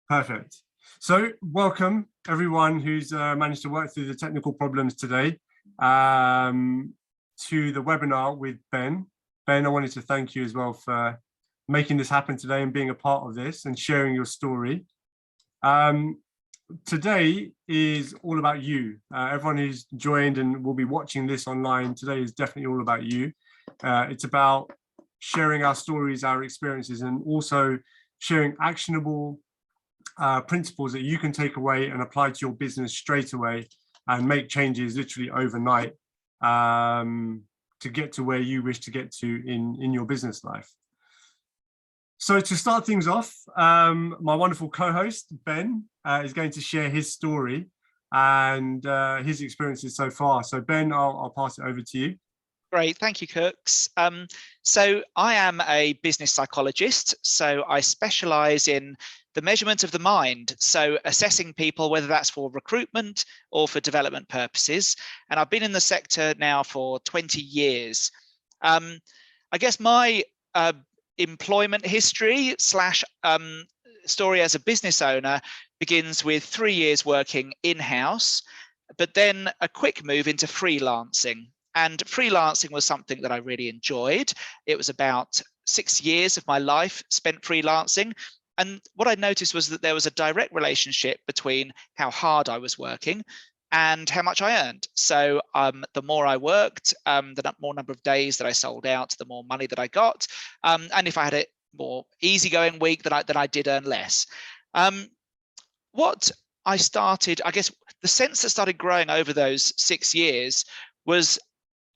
Perfect. So welcome everyone who's managed to work through the technical problems today to the webinar with Ben. Ben, I wanted to thank you as well for making this happen today and being a part of this and sharing your story. Today is all about you. Everyone who's joined and will be watching this online today is definitely all about you. It's about sharing our stories, our experiences, and also sharing actionable principles that you can take away and apply to your business straight away and make changes literally overnight to get to where you wish to get to in your business life. So to start things off, my wonderful co-host Ben is going to share his story and his experiences so far. So Ben, I'll pass it over to you. Great, thank you, Cooks. So I am a business psychologist, so I specialise in the measurement of the mind, so assessing people, whether that's for recruitment or for development purposes. And I've been in the sector now for 20 years. I guess my employment history / story as a business owner begins with 3 years working in-house, but then a quick move into freelancing. And freelancing was something that I really enjoyed. It was about 6 years of my life spent freelancing. And what I noticed was that there was a direct relationship between how hard I was working and how much I earned. So the more I worked, the more number of days that I sold out, the more money that I got. And if I had a more easygoing week, then I did earn less. What I started, I guess, the sense that started growing over those 6 years was,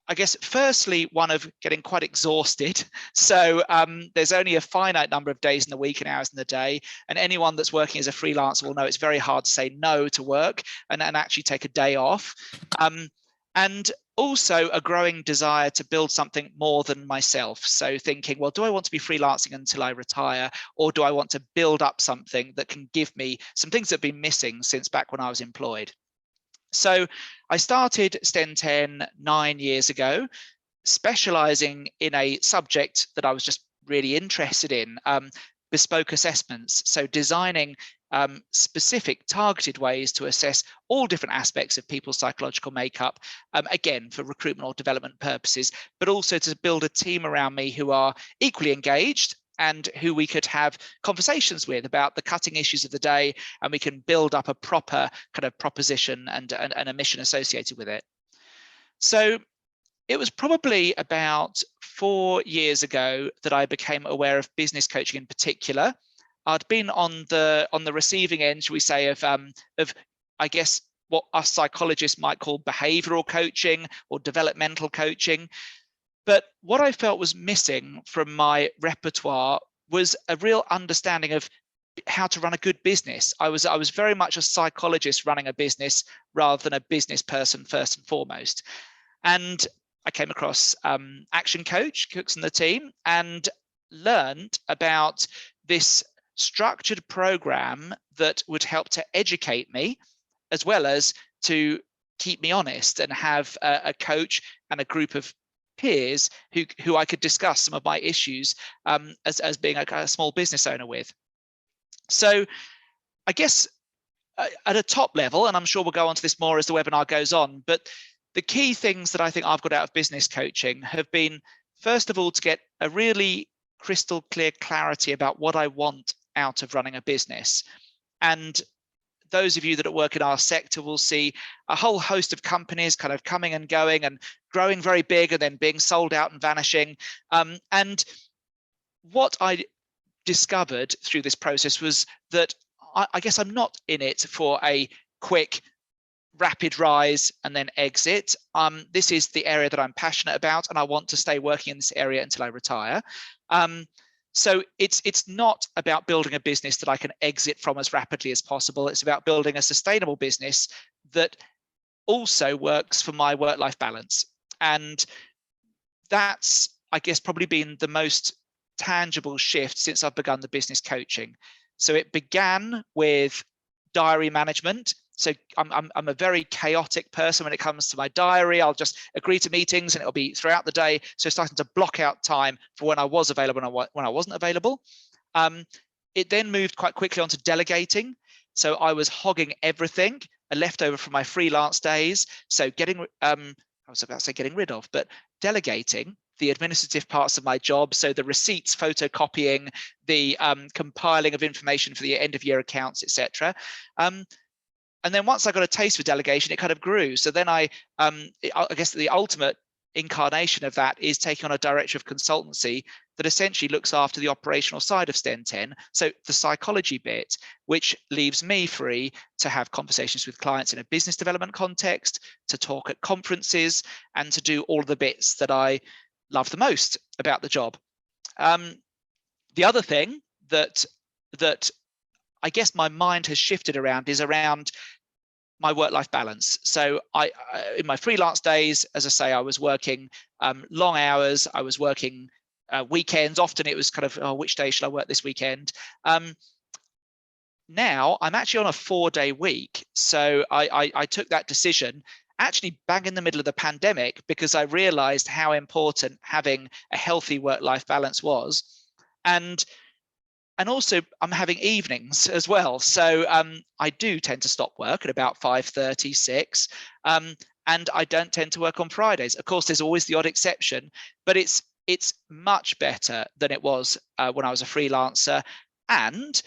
I guess, firstly, one of getting quite exhausted. So there's only a finite number of days in the week and hours in the day. And anyone that's working as a freelancer will know it's very hard to say no to work and actually take a day off. And also a growing desire to build something more than myself. So thinking, well, do I want to be freelancing until I retire? Or do I want to build up something that can give me some things that have been missing since back when I was employed? So I started Sten10 9 years ago, specializing in a subject that I was just really interested in, bespoke assessments. So designing specific targeted ways to assess all different aspects of people's psychological makeup, again, for recruitment or development purposes, but also to build a team around me who are equally engaged and who we could have conversations with about the cutting issues of the day, and we can build up a proper kind of proposition and a mission associated with it. So it was probably about 4 years ago that I became aware of business coaching in particular. I'd been on the receiving end, shall we say, of I guess what us psychologists might call behavioral coaching or developmental coaching. But what I felt was missing from my repertoire was a real understanding of how to run a good business. I was very much a psychologist running a business rather than a business person first and foremost. And I came across Action Coach, Cooks and the team, and learned about this structured program that would help to educate me as well as to keep me honest and have a coach and a group of peers who I could discuss some of my issues as being a small business owner with. So I guess at a top level, and I'm sure we'll go on to this more as the webinar goes on, but the key things that I think I've got out of business coaching have been, first of all, to get a really crystal clear clarity about what I want out of running a business. And those of you that work in our sector will see a whole host of companies kind of coming and going and growing very big and then being sold out and vanishing. And what I discovered through this process was that I guess I'm not in it for a quick, rapid rise and then exit. This is the area that I'm passionate about, and I want to stay working in this area until I retire. So it's not about building a business that I can exit from as rapidly as possible. It's about building a sustainable business that also works for my work-life balance. And that's, I guess, probably been the most tangible shift since I've begun the business coaching. So it began with diary management. So I'm a very chaotic person when it comes to my diary. I'll just agree to meetings and it'll be throughout the day. So starting to block out time for when I was available and when I wasn't available. It then moved quite quickly onto delegating. So I was hogging everything, a leftover from my freelance days. So I was about to say getting rid of, but delegating the administrative parts of my job. So the receipts, photocopying, the compiling of information for the end of year accounts, etc. And then once I got a taste for delegation, it kind of grew. So then I guess the ultimate incarnation of that is taking on a director of consultancy that essentially looks after the operational side of STEM 10. So the psychology bit, which leaves me free to have conversations with clients in a business development context, to talk at conferences, and to do all of the bits that I love the most about the job. The other thing that I guess my mind has shifted around is around my work-life balance. So in my freelance days, as I say, I was working long hours. I was working weekends. Often it was kind of, oh, which day should I work this weekend? Now I'm actually on a 4-day week. So I took that decision actually bang in the middle of the pandemic, because I realized how important having a healthy work-life balance was. And also I'm having evenings as well. So I do tend to stop work at about 5:30, 6. And I don't tend to work on Fridays. Of course, there's always the odd exception, but it's much better than it was when I was a freelancer. And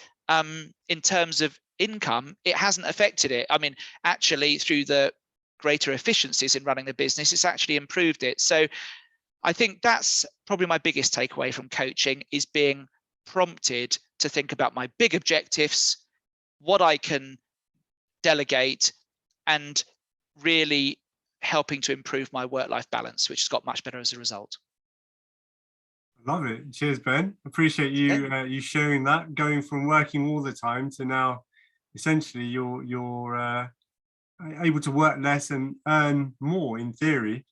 in terms of income, it hasn't affected it. I mean, actually, through the greater efficiencies in running the business, it's actually improved it. So I think that's probably my biggest takeaway from coaching, is being prompted to think about my big objectives, what I can delegate, and really helping to improve my work-life balance, which has got much better as a result. Love it. Cheers, Ben. Appreciate you you sharing that, going from working all the time to now essentially you're able to work less and earn more in theory,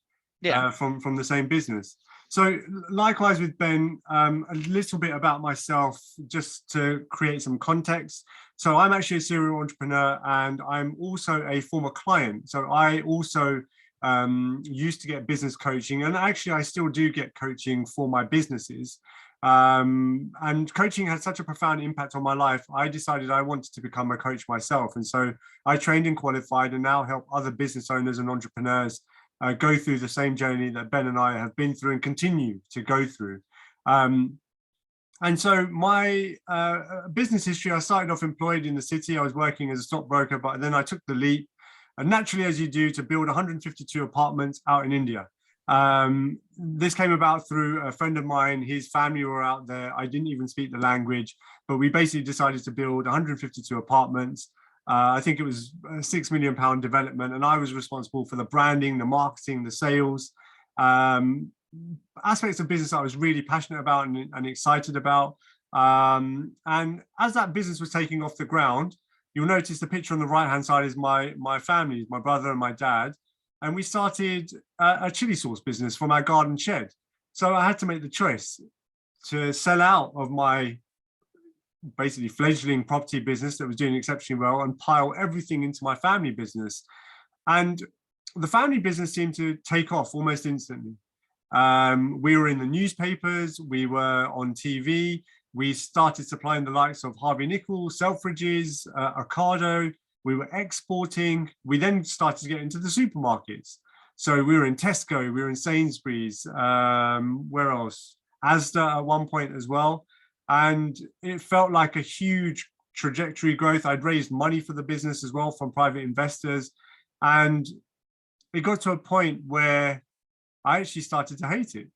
from the same business. So likewise with Ben, a little bit about myself, just to create some context. So I'm actually a serial entrepreneur, and I'm also a former client. So I also used to get business coaching, and actually I still do get coaching for my businesses. And coaching had such a profound impact on my life, I decided I wanted to become a coach myself. And so I trained and qualified, and now help other business owners and entrepreneurs go through the same journey that Ben and I have been through and continue to go through. And so my business history, I started off employed in the city. I was working as a stockbroker, but then I took the leap, and naturally, as you do, to build 152 apartments out in India. This came about through a friend of mine. His family were out there. I didn't even speak the language, but we basically decided to build 152 apartments. I think it was a £6 million development, and I was responsible for the branding, the marketing, the sales, aspects of business I was really passionate about and excited about. And as that business was taking off the ground, you'll notice the picture on the right-hand side is my family, my brother and my dad. And we started a chili sauce business from our garden shed. So I had to make the choice to sell out of my basically fledgling property business that was doing exceptionally well and pile everything into my family business. And the family business seemed to take off almost instantly. We were in the newspapers, we were on TV, we started supplying the likes of Harvey Nichols, Selfridges, Ocado. We were exporting. We then started to get into the supermarkets. So we were in Tesco, we were in Sainsbury's, where else? Asda at one point as well. And it felt like a huge trajectory growth. I'd raised money for the business as well from private investors. And it got to a point where I actually started to hate it.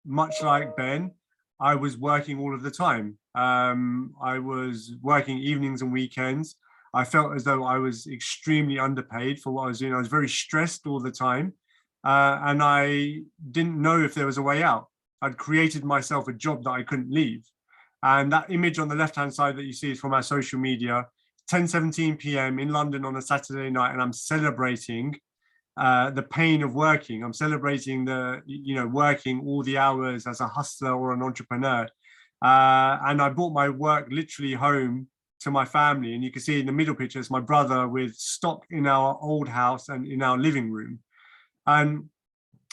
Much like Ben, I was working all of the time. I was working evenings and weekends. I felt as though I was extremely underpaid for what I was doing. I was very stressed all the time. And I didn't know if there was a way out. I'd created myself a job that I couldn't leave. And that image on the left-hand side that you see is from our social media, 10:17 p.m. in London on a Saturday night, and I'm celebrating the pain of working. I'm celebrating working all the hours as a hustler or an entrepreneur. And I brought my work literally home to my family. And you can see in the middle picture, it's my brother with stock in our old house and in our living room. And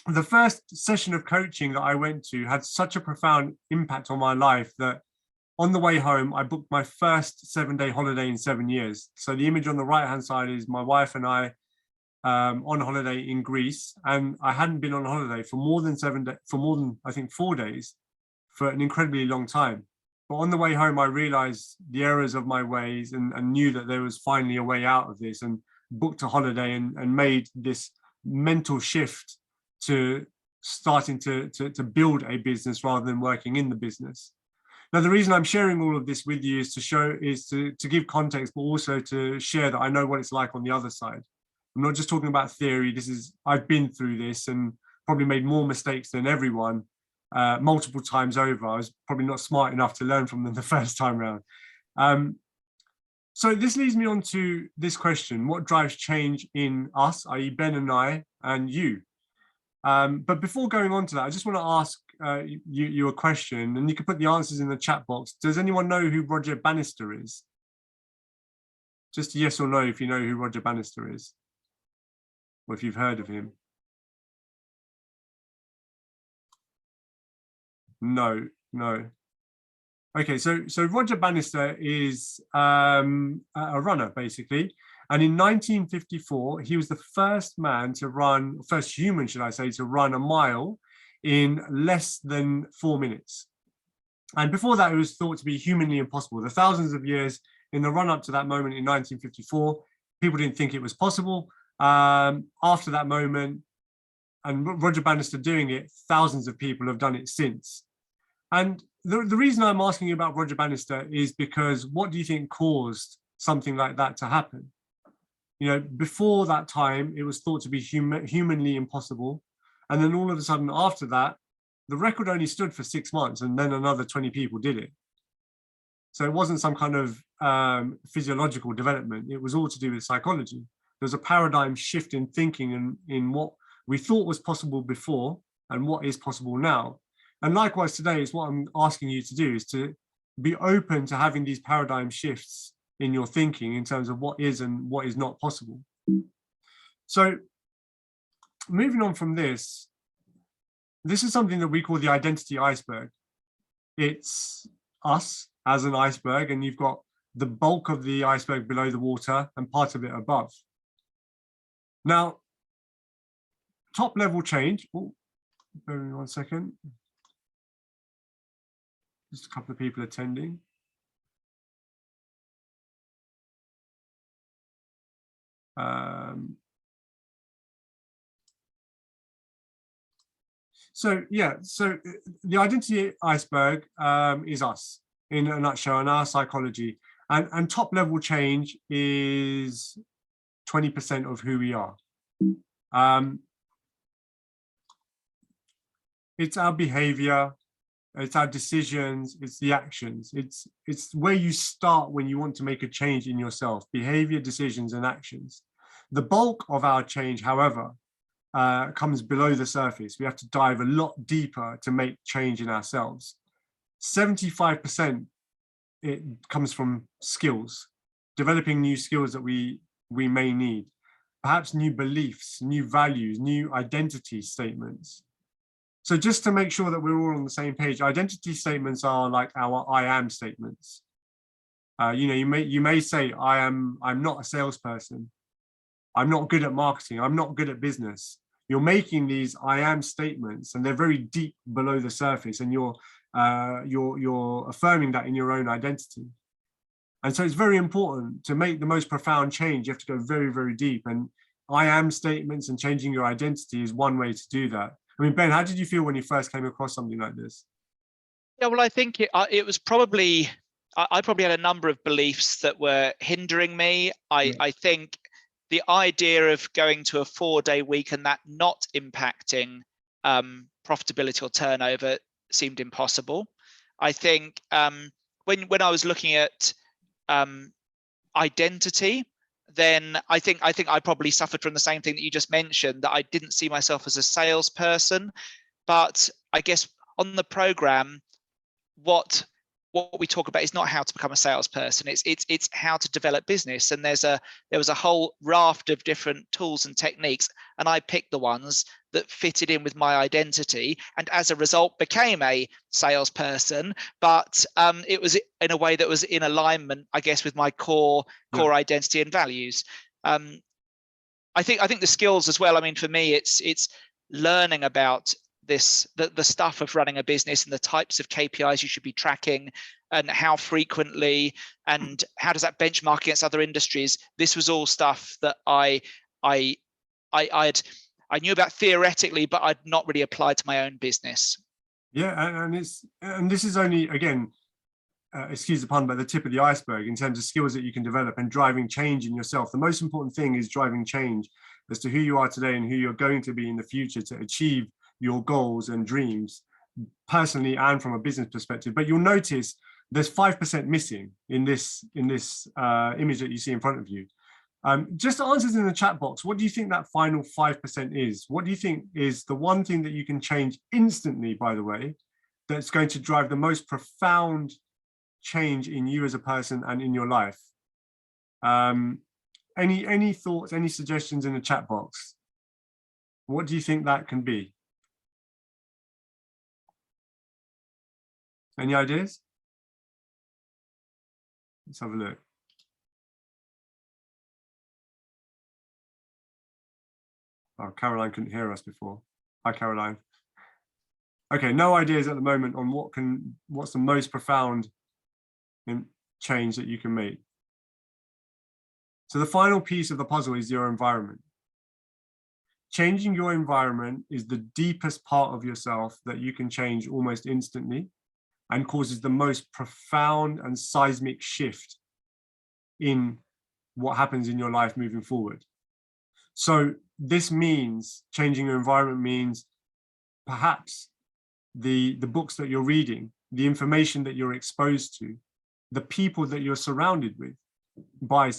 the first session of coaching that I went to had such a profound impact on my life that on the way home, I booked my first 7-day holiday in 7 years. So the image on the right-hand side is my wife and I on holiday in Greece, and I hadn't been on holiday for more than I think 4 days for an incredibly long time. But on the way home, I realized the errors of my ways and knew that there was finally a way out of this, and booked a holiday and made this mental shift to starting to build a business rather than working in the business. Now, the reason I'm sharing all of this with you is to give context, but also to share that I know what it's like on the other side. I'm not just talking about theory. I've been through this and probably made more mistakes than everyone multiple times over. I was probably not smart enough to learn from them the first time around. So this leads me on to this question: what drives change in us, i.e. Ben and I and you? But before going on to that, I just want to ask you a question, and you can put the answers in the chat box. Does anyone know who Roger Bannister is? Just a yes or no if you know who Roger Bannister is, or if you've heard of him. No. Okay, so Roger Bannister is a runner, basically. And in 1954, he was the first human, should I say, to run a mile in less than 4 minutes. And before that, it was thought to be humanly impossible. The thousands of years in the run up to that moment in 1954, people didn't think it was possible. After that moment, and Roger Bannister doing it, thousands of people have done it since. And the reason I'm asking you about Roger Bannister is because what do you think caused something like that to happen? You know, before that time, it was thought to be humanly impossible. And then all of a sudden after that, the record only stood for 6 months, and then another 20 people did it. So it wasn't some kind of physiological development. It was all to do with psychology. There was a paradigm shift in thinking and in what we thought was possible before and what is possible now. And likewise today, is what I'm asking you to do, is to be open to having these paradigm shifts in your thinking in terms of what is and what is not possible. So moving on from this is something that we call the identity iceberg. It's us as an iceberg, and you've got the bulk of the iceberg below the water and part of it above. Now, top level change. Oh, bear with me 1 second. Just a couple of people attending. So the identity iceberg is us in a nutshell, and our psychology. And top level change is 20% of who we are. It's our behavior, it's our decisions, it's the actions. It's where you start when you want to make a change in yourself: behavior, decisions, and actions. The bulk of our change, however, comes below the surface. We have to dive a lot deeper to make change in ourselves. 75% it comes from skills, developing new skills that we may need, perhaps new beliefs, new values, new identity statements. So just to make sure that we're all on the same page, identity statements are like our I am statements. You may say, I'm not a salesperson. I'm not good at marketing. I'm not good at business. You're making these I am statements, and they're very deep below the surface, and you're affirming that in your own identity. And so it's very important to make the most profound change. You have to go very, very deep, and I am statements and changing your identity is one way to do that. I mean, Ben, how did you feel when you first came across something like this? Yeah, well, I think it was probably, I probably had a number of beliefs that were hindering me. I think the idea of going to a 4-day week and that not impacting profitability or turnover seemed impossible. I think when I was looking at identity, then I think I probably suffered from the same thing that you just mentioned, that I didn't see myself as a salesperson. But I guess on the program, what we talk about is not how to become a salesperson. It's how to develop business. And there was a whole raft of different tools and techniques, and I picked the ones that fitted in with my identity, and as a result became a salesperson, but it was in a way that was in alignment, I guess, with my core identity and values. I think the skills as well, I mean, for me, it's learning about the stuff of running a business and the types of KPIs you should be tracking and how frequently and how does that benchmark against other industries. This was all stuff that I knew about theoretically, but I'd not really applied to my own business. Yeah, and this is only, again, excuse the pun, but the tip of the iceberg in terms of skills that you can develop and driving change in yourself. The most important thing is driving change as to who you are today and who you're going to be in the future to achieve your goals and dreams, personally and from a business perspective. But you'll notice there's 5% missing in this image that you see in front of you. Just answers in the chat box. What do you think that final 5% is? What do you think is the one thing that you can change instantly, by the way, that's going to drive the most profound change in you as a person and in your life? Any thoughts, any suggestions in the chat box? What do you think that can be? Any ideas? Let's have a look. Oh, Caroline couldn't hear us before. Hi, Caroline. Okay, no ideas at the moment on what's the most profound change that you can make. So the final piece of the puzzle is your environment. Changing your environment is the deepest part of yourself that you can change almost instantly and causes the most profound and seismic shift in what happens in your life moving forward. So this means changing your environment means perhaps the books that you're reading, the information that you're exposed to, the people that you're surrounded by,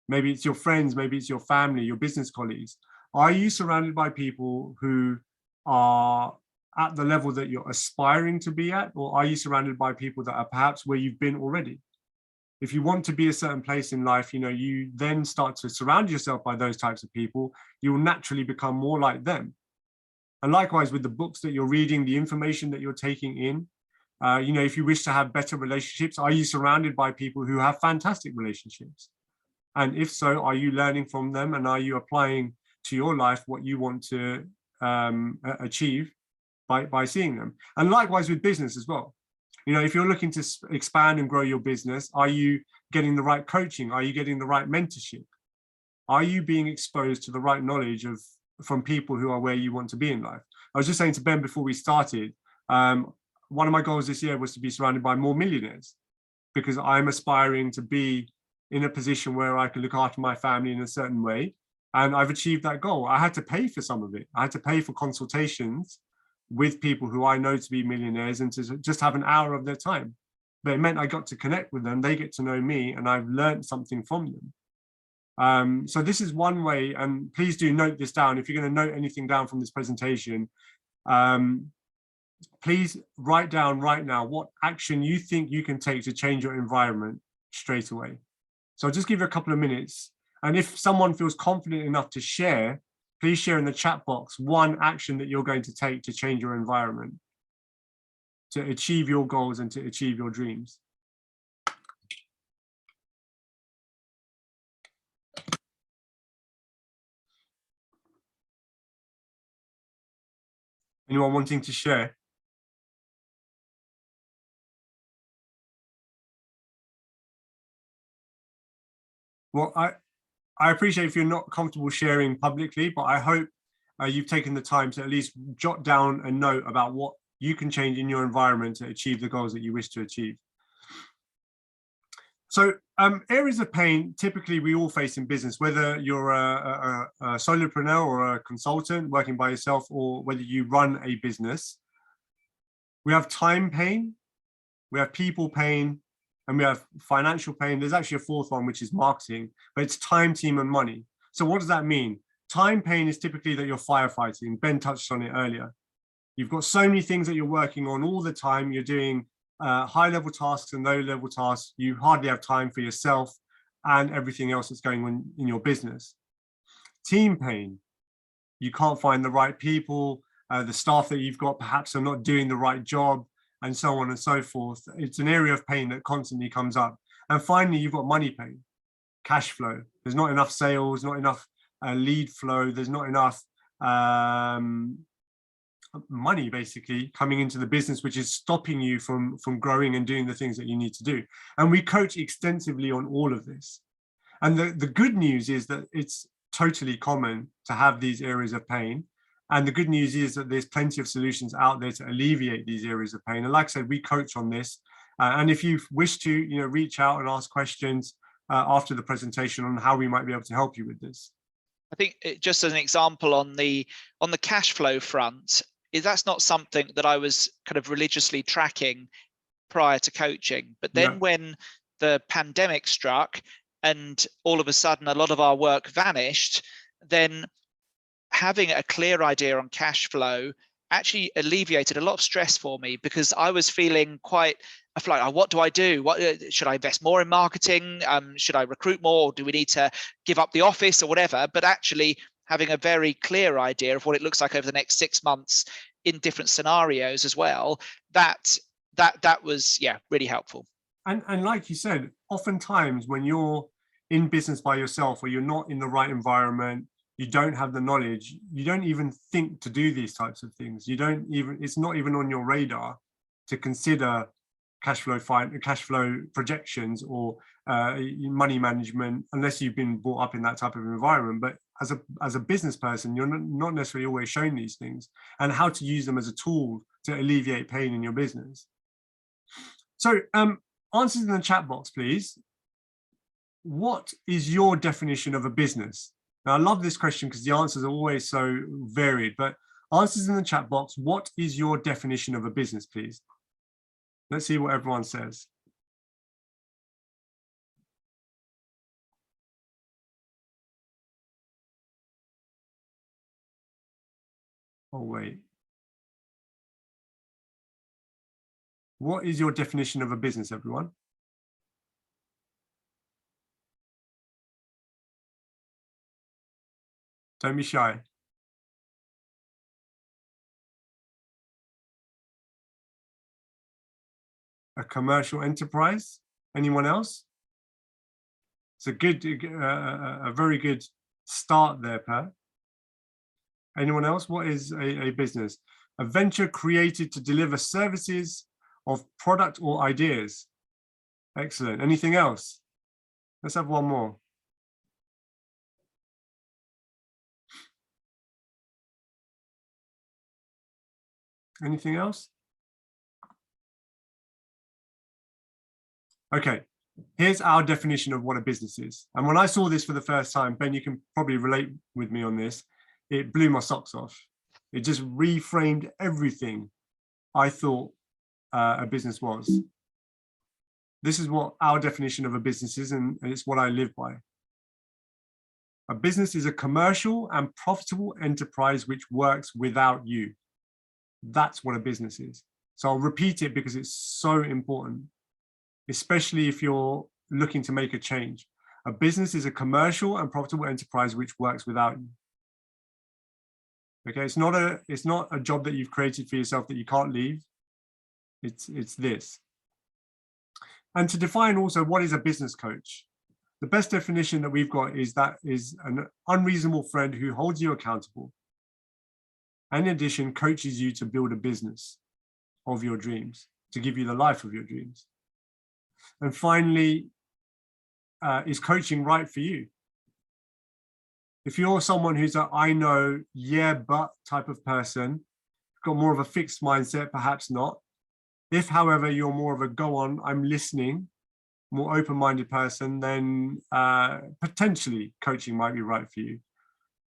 maybe it's your friends, maybe it's your family, your business colleagues. Are you surrounded by people who are at the level that you're aspiring to be at, or are you surrounded by people that are perhaps where you've been already? If you want to be a certain place in life, you then start to surround yourself by those types of people, you will naturally become more like them. And likewise with the books that you're reading, the information that you're taking in, if you wish to have better relationships, are you surrounded by people who have fantastic relationships? And if so, are you learning from them, and are you applying to your life what you want to achieve by seeing them? And likewise with business as well. If you're looking to expand and grow your business, are you getting the right coaching? Are you getting the right mentorship? Are you being exposed to the right knowledge from people who are where you want to be in life? I was just saying to Ben before we started, one of my goals this year was to be surrounded by more millionaires, because I'm aspiring to be in a position where I can look after my family in a certain way. And I've achieved that goal. I had to pay for some of it. I had to pay for consultations with people who I know to be millionaires and to just have an hour of their time. But it meant I got to connect with them, they get to know me, and I've learned something from them. So this is one way, and please do note this down. If you're going to note anything down from this presentation, please write down right now what action you think you can take to change your environment straight away. So I'll just give you a couple of minutes. And if someone feels confident enough to share, please share in the chat box one action that you're going to take to change your environment, to achieve your goals and to achieve your dreams. Anyone wanting to share? Well, I appreciate if you're not comfortable sharing publicly, but I hope you've taken the time to at least jot down a note about what you can change in your environment to achieve the goals that you wish to achieve. So areas of pain, typically we all face in business, whether you're a solopreneur or a consultant working by yourself, or whether you run a business. We have time pain, we have people pain, and we have financial pain. There's actually a fourth one, which is marketing, but it's time, team, and money. So what does that mean? Time pain is typically that you're firefighting. Ben touched on it earlier. You've got so many things that you're working on all the time. You're doing high-level tasks and low-level tasks. You hardly have time for yourself and everything else that's going on in your business. Team pain. you can't find the right people, the staff that you've got perhaps are not doing the right job, and so on and so forth. It's an area of pain that constantly comes up. And finally, you've got money pain, cash flow. There's not enough sales, not enough lead flow. There's not enough money basically coming into the business, which is stopping you from growing and doing the things that you need to do. And we coach extensively on all of this. And the good news is that it's totally common to have these areas of pain. And the good news is that there's plenty of solutions out there to alleviate these areas of pain. And like I said, we coach on this. And if you wish to, reach out and ask questions after the presentation on how we might be able to help you with this. I think just as an example on the cash flow front, that's not something that I was kind of religiously tracking prior to coaching. But then when the pandemic struck and all of a sudden a lot of our work vanished, then having a clear idea on cash flow actually alleviated a lot of stress for me, because I was feeling quite like, what do I do? What should I invest more in marketing? Should I recruit more? Or do we need to give up the office or whatever? But actually having a very clear idea of what it looks like over the next 6 months in different scenarios as well, that was really helpful. And like you said, oftentimes when you're in business by yourself, or you're not in the right environment, you don't have the knowledge, you don't even think to do these types of things. It's not even on your radar to consider cash flow projections or money management, unless you've been brought up in that type of environment. But as a business person, you're not necessarily always shown these things and how to use them as a tool to alleviate pain in your business. So answers in the chat box, please. What is your definition of a business? Now, I love this question because the answers are always so varied, but answers in the chat box. What is your definition of a business, please? Let's see what everyone says. Oh, wait. What is your definition of a business, everyone? Don't be shy. A commercial enterprise? Anyone else? It's a very good start there, Per. Anyone else? What is a business? A venture created to deliver services of product or ideas. Excellent. Anything else? Let's have one more. Anything else? Okay, here's our definition of what a business is. And when I saw this for the first time, Ben, you can probably relate with me on this, it blew my socks off. It just reframed everything I thought a business was. This is what our definition of a business is, and it's what I live by. A business is a commercial and profitable enterprise which works without you. That's what a business is. So I'll repeat it because it's so important, especially if you're looking to make a change. A business is a commercial and profitable enterprise which works without you. Okay, it's not a job that you've created for yourself that you can't leave. It's this. And to define also what is a business coach, the best definition that we've got is an unreasonable friend who holds you accountable, and in addition coaches you to build a business of your dreams, to give you the life of your dreams. And finally, is coaching right for you? If you're someone who's a I know, yeah, but type of person, got more of a fixed mindset, perhaps not. If, however, you're more of a go on, I'm listening, more open-minded person, then potentially coaching might be right for you.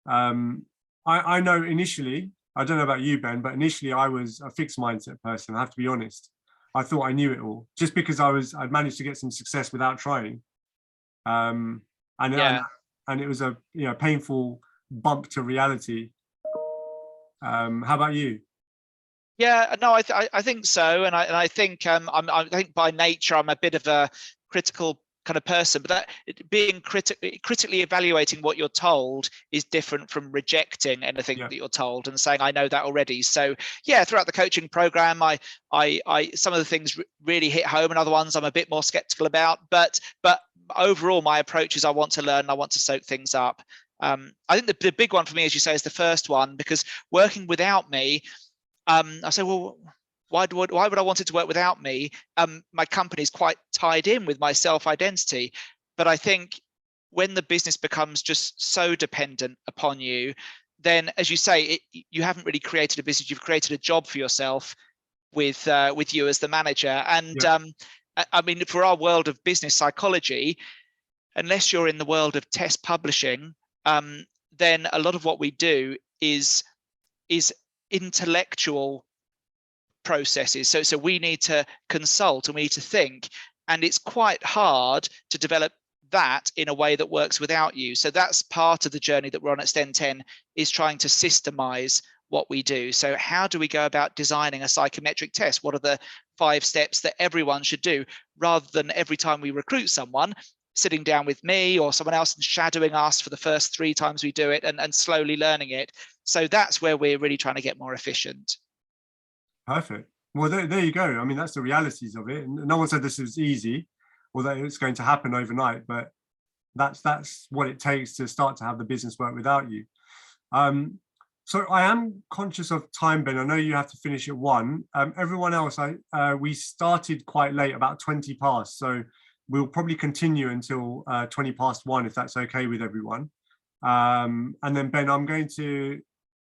I know initially, I don't know about you, Ben, but initially I was a fixed mindset person. I have to be honest. I thought I knew it all just because I'd managed to get some success without trying. And it was a painful bump to reality. How about you? Yeah, no, I think so, and I think I think by nature I'm a bit of a critical kind of person, but that being critically evaluating what you're told is different from rejecting anything that you're told and saying, I know that already. So yeah, throughout the coaching program, I some of the things really hit home, and other ones I'm a bit more skeptical about, but overall my approach is I want to learn, I want to soak things up. I think the big one for me, as you say, is the first one, because working without me, I say, well, why would I want it to work without me? My company is quite tied in with my self-identity. But I think when the business becomes just so dependent upon you, then, as you say, you haven't really created a business. You've created a job for yourself with you as the manager. And I mean, for our world of business psychology, unless you're in the world of test publishing, then a lot of what we do is intellectual processes. So we need to consult and we need to think, and it's quite hard to develop that in a way that works without you. So that's part of the journey that we're on at STEM 10, is trying to systemize what we do. So how do we go about designing a psychometric test? What are the 5 steps that everyone should do, rather than every time we recruit someone sitting down with me or someone else and shadowing us for the first 3 times we do it and slowly learning it. So that's where we're really trying to get more efficient. Perfect. Well, there you go. I mean, that's the realities of it. No one said this was easy or that it's going to happen overnight, but that's what it takes to start to have the business work without you. So I am conscious of time, Ben. I know you have to finish at 1. Everyone else, we started quite late, about 20 past. So we'll probably continue until 20 past 1, if that's okay with everyone. And then, Ben, I'm going to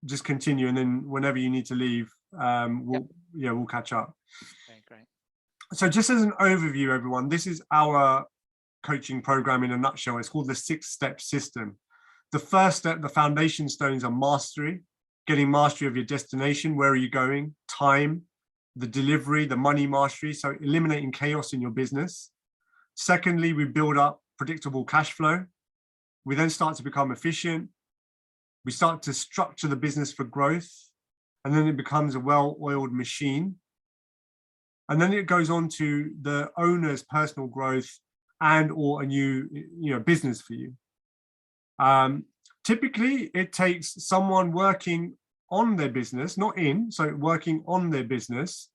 just continue, and then whenever you need to leave, we'll catch up. Okay, great. So just as an overview, everyone, this is our coaching program in a nutshell. It's called the 6-step system. The first step, the foundation stones, are mastery, getting mastery of your destination. Where are you going? Time, the delivery, the money mastery. So eliminating chaos in your business. Secondly, we build up predictable cash flow. We then start to become efficient. We start to structure the business for growth, and then it becomes a well-oiled machine. And then it goes on to the owner's personal growth and or a new business for you. Typically, it takes someone working on their business, not in, so working on their business,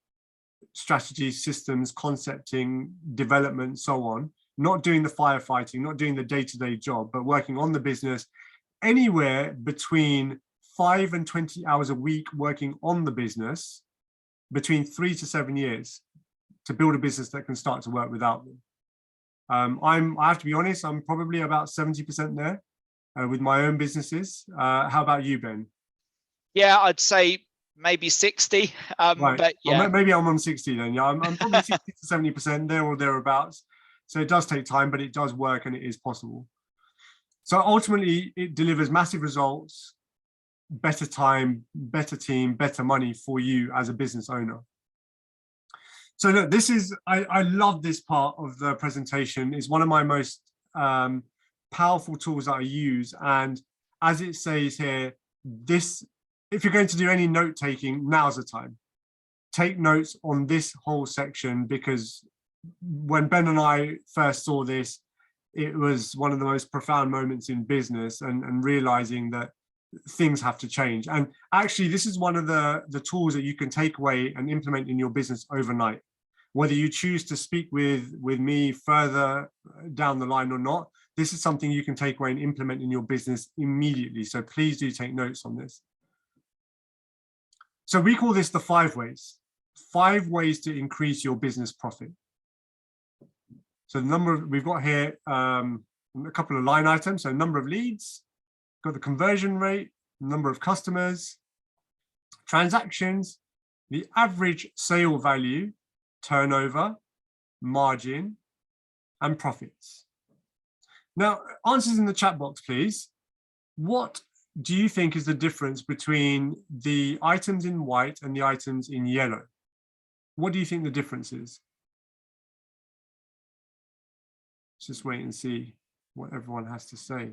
strategies, systems, concepting, development, so on, not doing the firefighting, not doing the day-to-day job, but working on the business, anywhere between 5 and 20 hours a week working on the business, between 3 to 7 years, to build a business that can start to work without them. I have to be honest, I'm probably about 70% there with my own businesses. How about you, Ben? Yeah, I'd say maybe 60. Right. But yeah, well, maybe I'm on 60 then. Yeah, I'm probably 60 to 70% there or thereabouts. So it does take time, but it does work and it is possible. So ultimately, it delivers massive results, better time, better team, better money for you as a business owner. So look, this is, I love this part of the presentation. It's one of my most powerful tools that I use. And as it says here, if you're going to do any note taking, now's the time. Take notes on this whole section, because when Ben and I first saw this, it was one of the most profound moments in business, and realizing that things have to change. And actually, this is one of the tools that you can take away and implement in your business overnight. Whether you choose to speak with me further down the line or not, this is something you can take away and implement in your business immediately. So please do take notes on this. So we call this the 5 ways. 5 ways to increase your business profit. So the number we've got here, a couple of line items. So number of leads, got the conversion rate, number of customers, transactions, the average sale value, turnover, margin, and profits. Now, answers in the chat box, please. What do you think is the difference between the items in white and the items in yellow? What do you think the difference is? Let's just wait and see what everyone has to say.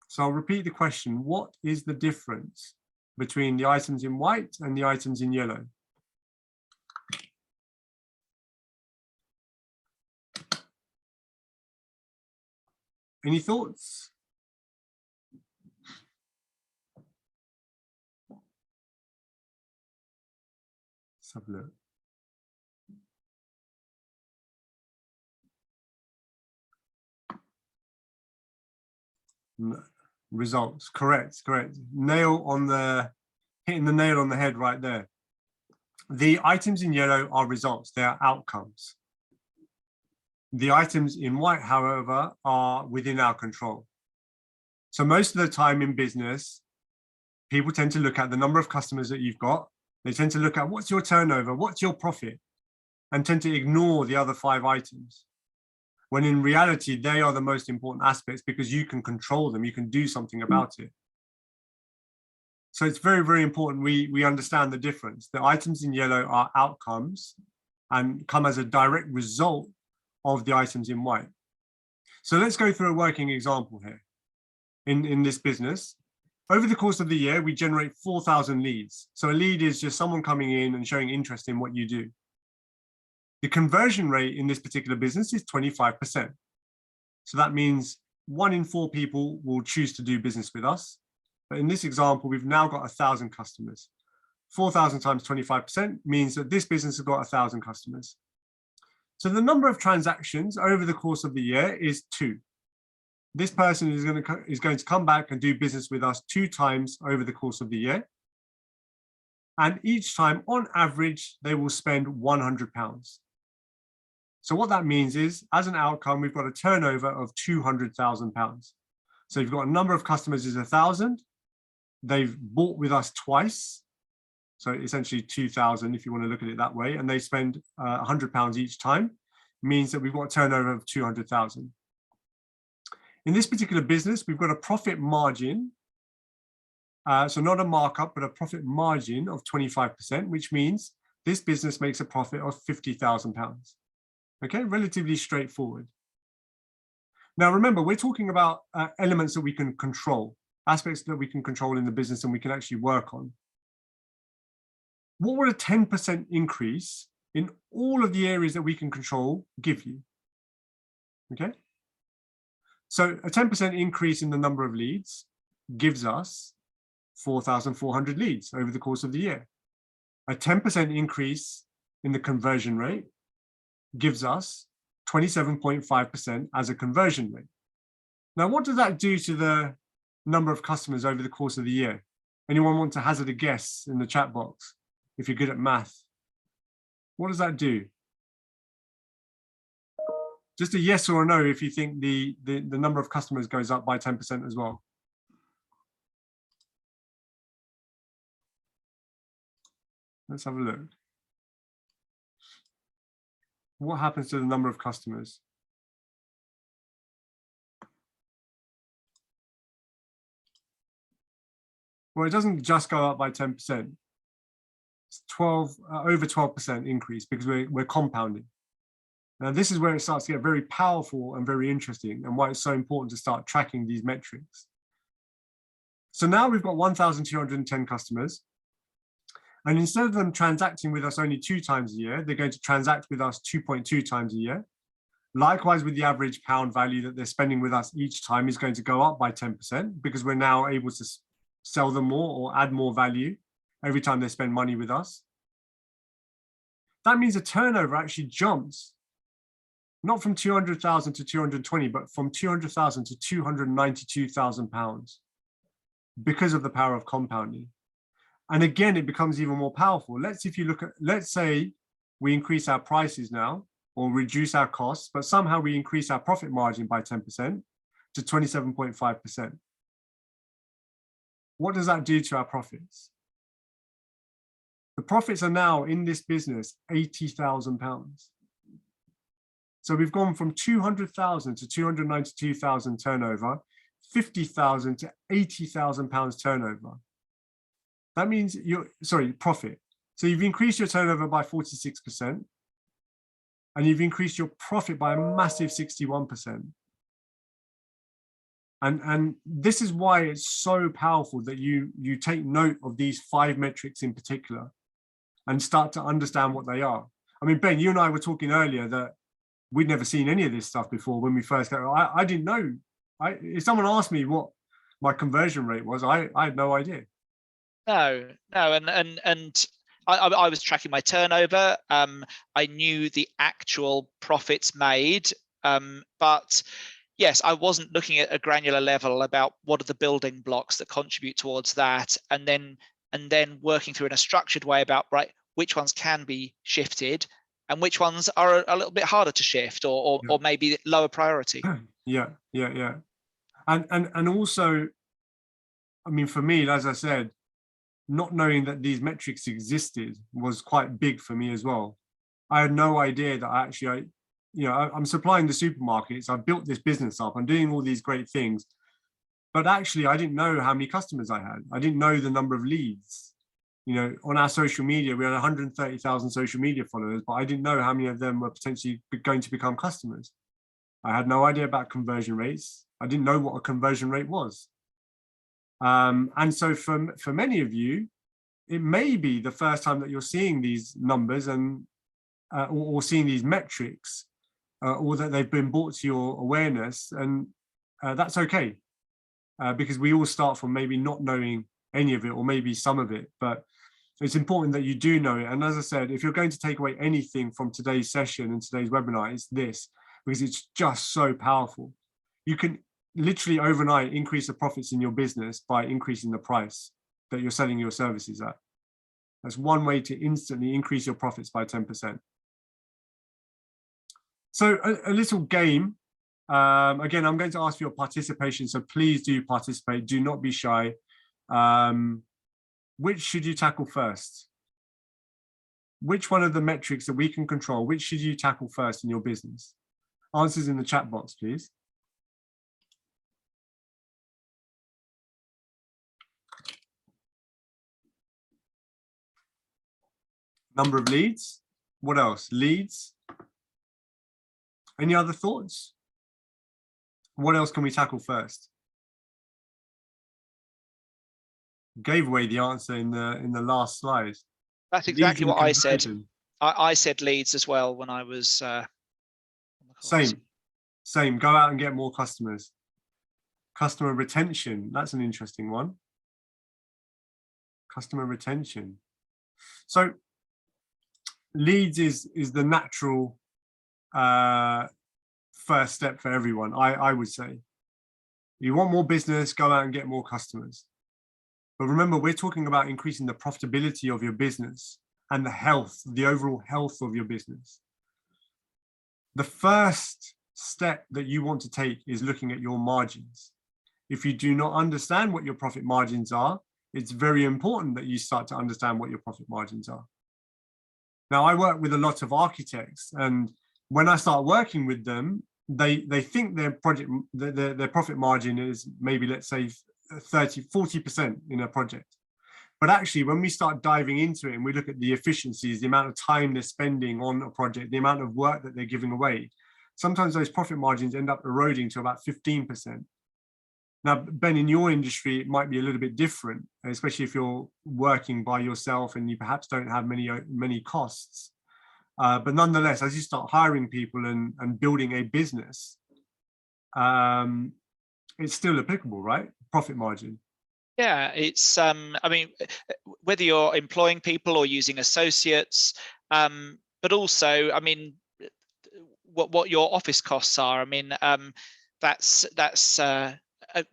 So I'll repeat the question. What is the difference between the items in white and the items in yellow? Any thoughts? Let's have a look. Results, correct. Hitting the nail on the head right there. The items in yellow are results, they are outcomes. The items in white, however, are within our control. So most of the time in business, people tend to look at the number of customers that you've got. They tend to look at what's your turnover, what's your profit, and tend to ignore the other 5 items. When in reality, they are the most important aspects because you can control them, you can do something about it. So it's very, very important we understand the difference. The items in yellow are outcomes and come as a direct result of the items in white. So let's go through a working example here. In this business, over the course of the year, we generate 4,000 leads. So a lead is just someone coming in and showing interest in what you do. The conversion rate in this particular business is 25%. So that means 1 in 4 people will choose to do business with us. But in this example, we've now got 1,000 customers. 4,000 times 25% means that this business has got 1,000 customers. So the number of transactions over the course of the year is 2. This person is going to come back and do business with us 2 times over the course of the year. And each time, on average, they will spend £100. So what that means is, as an outcome, we've got a turnover of £200,000. So you've got a number of customers is 1,000. They've bought with us twice. So essentially 2,000 if you want to look at it that way. And they spend £100 each time, means that we've got a turnover of 200,000. In this particular business, we've got a profit margin. So not a markup, but a profit margin of 25%, which means this business makes a profit of £50,000. Okay, relatively straightforward. Now, remember, we're talking about elements that we can control, aspects that we can control in the business and we can actually work on. What would a 10% increase in all of the areas that we can control give you? Okay. So a 10% increase in the number of leads gives us 4,400 leads over the course of the year. A 10% increase in the conversion rate gives us 27.5% as a conversion rate. Now, what does that do to the number of customers over the course of the year? Anyone want to hazard a guess in the chat box if you're good at math? What does that do? Just a yes or a no if you think the number of customers goes up by 10% as well. Let's have a look. What happens to the number of customers? Well, it doesn't just go up by 10%. It's over 12% increase because we're compounding. Now, this is where it starts to get very powerful and very interesting, and why it's so important to start tracking these metrics. So now we've got 1,210 customers. And instead of them transacting with us only 2 times a year, they're going to transact with us 2.2 times a year. Likewise, with the average pound value that they're spending with us each time is going to go up by 10% because we're now able to sell them more or add more value every time they spend money with us. That means the turnover actually jumps, not from 200,000 to 220, but from 200,000 to 292,000 pounds because of the power of compounding. And again, it becomes even more powerful. Let's say we increase our prices now or reduce our costs, but somehow we increase our profit margin by 10% to 27.5%. What does that do to our profits? The profits are now in this business £80,000. So we've gone from 200,000 to 292,000 turnover, 50,000 to £80,000 turnover. That means profit. So you've increased your turnover by 46%, and you've increased your profit by a massive 61%. And this is why it's so powerful that you take note of these 5 metrics in particular and start to understand what they are. I mean, Ben, you and I were talking earlier that we'd never seen any of this stuff before when we first got. I didn't know if someone asked me what my conversion rate was, I had no idea. No, and I was tracking my turnover. I knew the actual profits made, but yes, I wasn't looking at a granular level about what are the building blocks that contribute towards that, and then working through in a structured way about, right, which ones can be shifted and which ones are a little bit harder to shift, or maybe lower priority. Yeah. And also, I mean, for me, as I said, not knowing that these metrics existed was quite big for me as well. I had no idea that I'm supplying the supermarkets. I've built this business up. I'm doing all these great things, but actually I didn't know how many customers I had. I didn't know the number of leads. On our social media, we had 130,000 social media followers, but I didn't know how many of them were potentially going to become customers. I had no idea about conversion rates. I didn't know what a conversion rate was. And so for many of you, it may be the first time that you're seeing these numbers and or seeing these metrics, or that they've been brought to your awareness, and that's okay, because we all start from maybe not knowing any of it, or maybe some of it, but it's important that you do know it. And as I said, if you're going to take away anything from today's session and today's webinar, it's this, because it's just so powerful. You can literally overnight increase the profits in your business by increasing the price that you're selling your services at. That's one way to instantly increase your profits by 10%. So a little game. Again, I'm going to ask for your participation, so please do participate. Do not be shy. Which should you tackle first? Which one of the metrics that we can control, which should you tackle first in your business? Answers in the chat box, please. Number of leads. What else? Leads. Any other thoughts? What else can we tackle first? Gave away the answer in the last slide. That's exactly what I said. I said leads as well when I was same. Go out and get more customers. Customer retention, that's an interesting one. Customer retention. So leads is the natural first step for everyone. I would say, you want more business, go out and get more customers. But remember, we're talking about increasing the profitability of your business and the overall health of your business. The first step that you want to take is looking at your margins. If you do not understand what your profit margins are, it's very important that you start to understand what your profit margins are. Now, I work with a lot of architects, and when I start working with them, they think their profit margin is maybe, let's say, 40% in a project. But actually, when we start diving into it and we look at the efficiencies, the amount of time they're spending on a project, the amount of work that they're giving away, sometimes those profit margins end up eroding to about 15%. Now, Ben, in your industry, it might be a little bit different, especially if you're working by yourself and you perhaps don't have many costs. But nonetheless, as you start hiring people and building a business, it's still applicable, right? Profit margin. Yeah, it's I mean, whether you're employing people or using associates, but also, I mean, what your office costs are. I mean, that's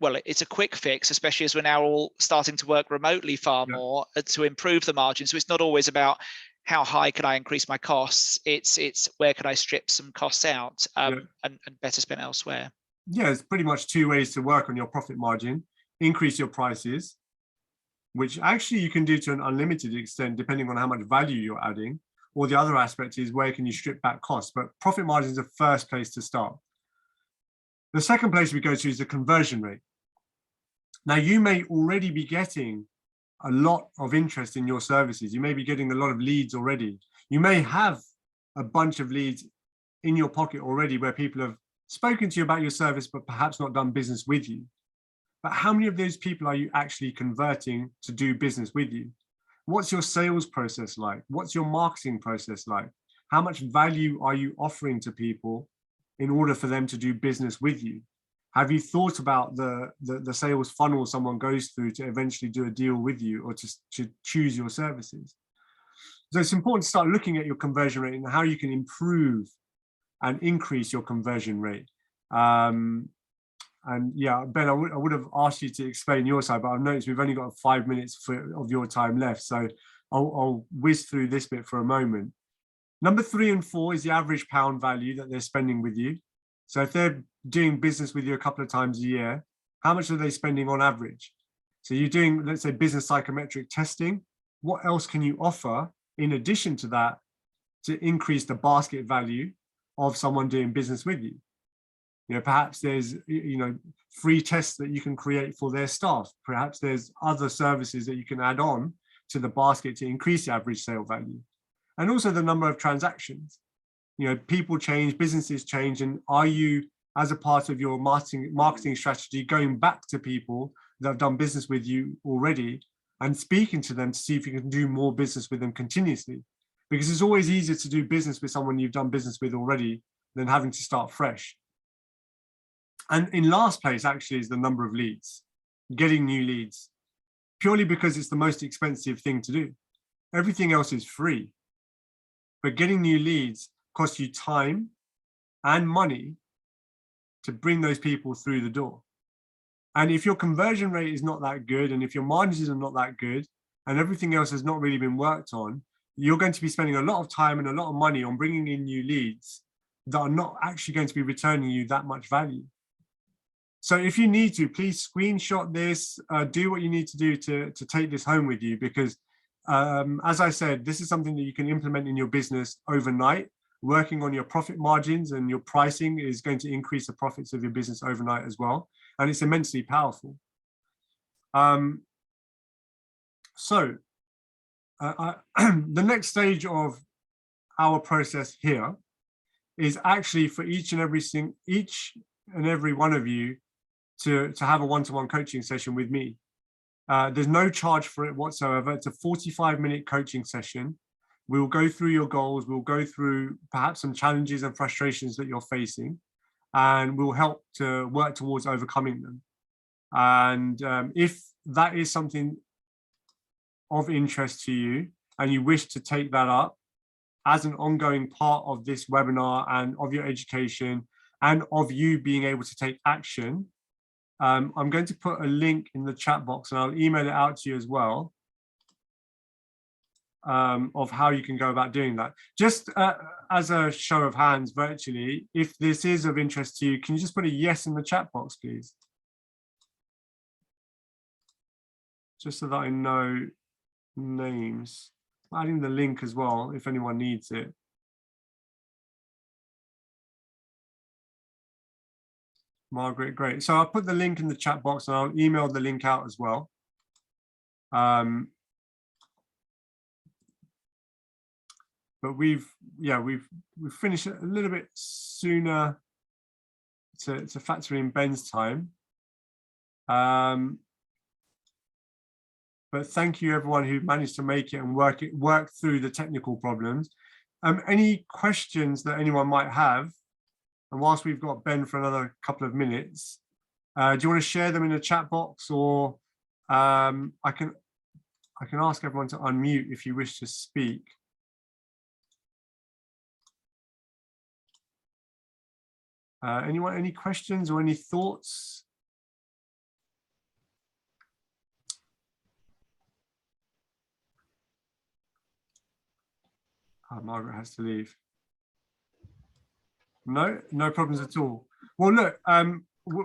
well, it's a quick fix, especially as we're now all starting to work remotely far more to improve the margin. So it's not always about how high can I increase my costs. It's where can I strip some costs out and better spend elsewhere. Yeah, it's pretty much two ways to work on your profit margin. Increase your prices, which actually you can do to an unlimited extent, depending on how much value you're adding. Or the other aspect is where can you strip back costs? But profit margin is the first place to start. The second place we go to is the conversion rate. Now, you may already be getting a lot of interest in your services. You may be getting a lot of leads already. You may have a bunch of leads in your pocket already where people have spoken to you about your service, but perhaps not done business with you. But how many of those people are you actually converting to do business with you? What's your sales process like? What's your marketing process like? How much value are you offering to people in order for them to do business with you? Have you thought about the sales funnel someone goes through to eventually do a deal with you or to choose your services? So it's important to start looking at your conversion rate and how you can improve and increase your conversion rate. And yeah, Ben, I would have asked you to explain your side, but I've noticed we've only got 5 minutes of your time left. So I'll whiz through this bit for a moment. Number 3 and 4 is the average pound value that they're spending with you. So if they're doing business with you a couple of times a year, how much are they spending on average? So you're doing, let's say, business psychometric testing. What else can you offer in addition to that to increase the basket value of someone doing business with you? You know, perhaps there's, free tests that you can create for their staff. Perhaps there's other services that you can add on to the basket to increase the average sale value. And also the number of transactions. You know, people change, businesses change, and are you, as a part of your marketing strategy, going back to people that have done business with you already and speaking to them to see if you can do more business with them continuously? Because it's always easier to do business with someone you've done business with already than having to start fresh. And in last place, actually, is the number of leads, getting new leads, purely because it's the most expensive thing to do. Everything else is free. But getting new leads costs you time and money to bring those people through the door. And if your conversion rate is not that good, and if your margins are not that good, and everything else has not really been worked on, you're going to be spending a lot of time and a lot of money on bringing in new leads that are not actually going to be returning you that much value. So if you need to, please screenshot this, do what you need to do to take this home with you, because as I said, this is something that you can implement in your business overnight. Working on your profit margins and your pricing is going to increase the profits of your business overnight as well. And it's immensely powerful. The next stage of our process here is actually for each and every one of you to have a one-to-one coaching session with me. There's no charge for it whatsoever. It's a 45-minute coaching session. We'll go through your goals. We'll go through perhaps some challenges and frustrations that you're facing, and we'll help to work towards overcoming them. And if that is something of interest to you and you wish to take that up as an ongoing part of this webinar and of your education and of you being able to take action, I'm going to put a link in the chat box, and I'll email it out to you as well, of how you can go about doing that. Just as a show of hands virtually, if this is of interest to you, can you just put a yes in the chat box, please? Just so that I know names. I'm adding the link as well, if anyone needs it. Margaret, great. So I'll put the link in the chat box and I'll email the link out as well. But we've finished a little bit sooner to factor in Ben's time. But thank you everyone who managed to make it and work through the technical problems. Any questions that anyone might have? And whilst we've got Ben for another couple of minutes, do you want to share them in the chat box, or I can ask everyone to unmute if you wish to speak. Anyone, any questions or any thoughts? Margaret has to leave. No problems at all. Well, look,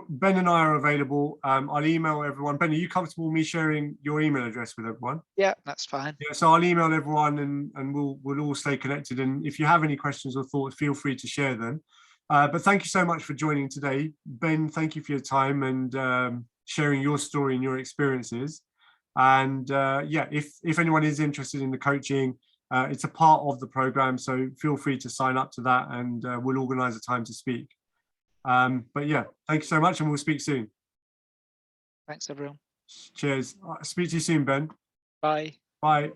Ben and I are available. I'll email everyone. Ben, are you comfortable with me sharing your email address with everyone? Yeah, that's fine. Yeah, so I'll email everyone and we'll all stay connected. And if you have any questions or thoughts, feel free to share them. But thank you so much for joining today. Ben, thank you for your time and sharing your story and your experiences. And yeah, if anyone is interested in the coaching, it's a part of the program, so feel free to sign up to that and we'll organize a time to speak. But yeah, thank you so much and we'll speak soon. Thanks, everyone. Cheers. Speak to you soon, Ben. Bye. Bye.